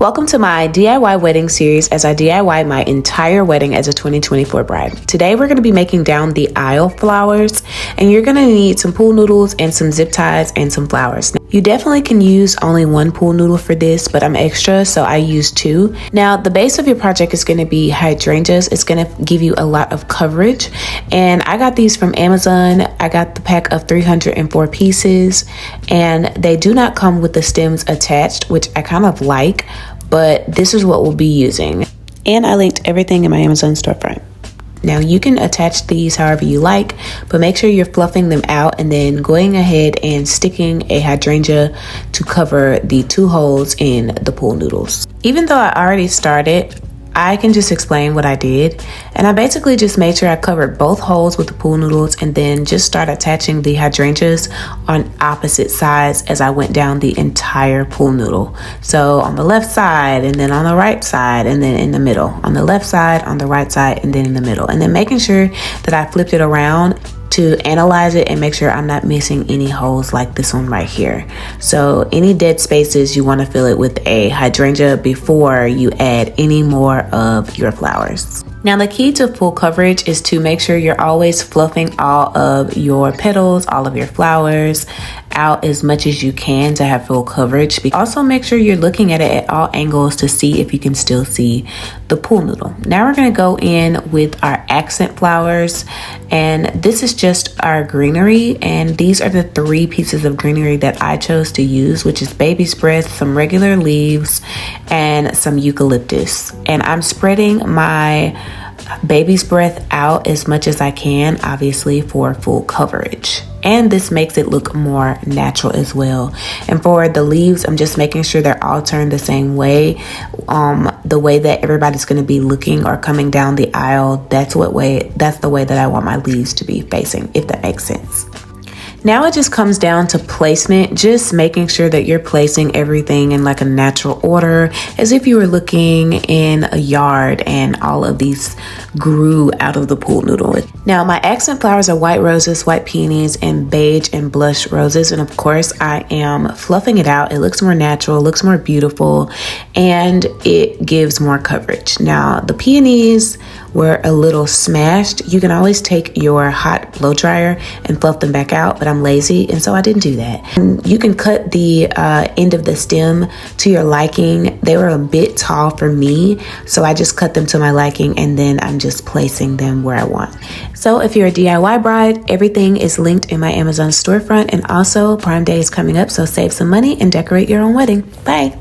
Welcome to my DIY wedding series as I DIY my entire wedding as a 2024 bride. Today we're going to be making down the aisle flowers, and you're going to need some pool noodles and some zip ties and some flowers. You definitely can use only one pool noodle for this, but I'm extra, so I use two. Now the base of your project is going to be hydrangeas. It's going to give you a lot of coverage, and I got these from Amazon. I got the pack of 304 pieces, and they do not come with the stems attached, which I kind of like, but this is what we'll be using. And I linked everything in my Amazon storefront. Now you can attach these however you like, but make sure you're fluffing them out and then going ahead and sticking a hydrangea to cover the two holes in the pool noodles. Even though I already started, I can just explain what I did. And I basically just made sure I covered both holes with the pool noodles and then just start attaching the hydrangeas on opposite sides as I went down the entire pool noodle. So on the left side, and then on the right side, and then in the middle. On the left side, on the right side, and then in the middle. And then making sure that I flipped it around to analyze it and make sure I'm not missing any holes like this one right here. So any dead spaces, you want to fill it with a hydrangea before you add any more of your flowers. Now the key to full coverage is to make sure you're always fluffing all of your petals, all of your flowers out as much as you can to have full coverage. Also make sure you're looking at it at all angles to see if you can still see the pool noodle. Now we're going to go in with our accent flowers, and this is just our greenery, and these are the three pieces of greenery that I chose to use, which is baby's breath, some regular leaves, and some eucalyptus. And I'm spreading my baby's breath out as much as I can, obviously for full coverage, and this makes it look more natural as well. And for the leaves, I'm just making sure they're all turned the same way, the way that everybody's going to be looking or coming down the aisle. That's the way that I want my leaves to be facing, if that makes sense. Now it just comes down to placement, just making sure that you're placing everything in like a natural order, as if you were looking in a yard and all of these grew out of the pool noodle. Now my accent flowers are white roses, white peonies, and beige and blush roses. And of course I am fluffing it out. It looks more natural, looks more beautiful, and it gives more coverage. Now the peonies were a little smashed. You can always take your hot blow dryer and fluff them back out, but I'm lazy, and so I didn't do that. And you can cut the end of the stem to your liking. They were a bit tall for me, so I just cut them to my liking, and then I'm just placing them where I want. So if you're a DIY bride, everything is linked in my Amazon storefront, and also Prime Day is coming up, so save some money and decorate your own wedding. Bye.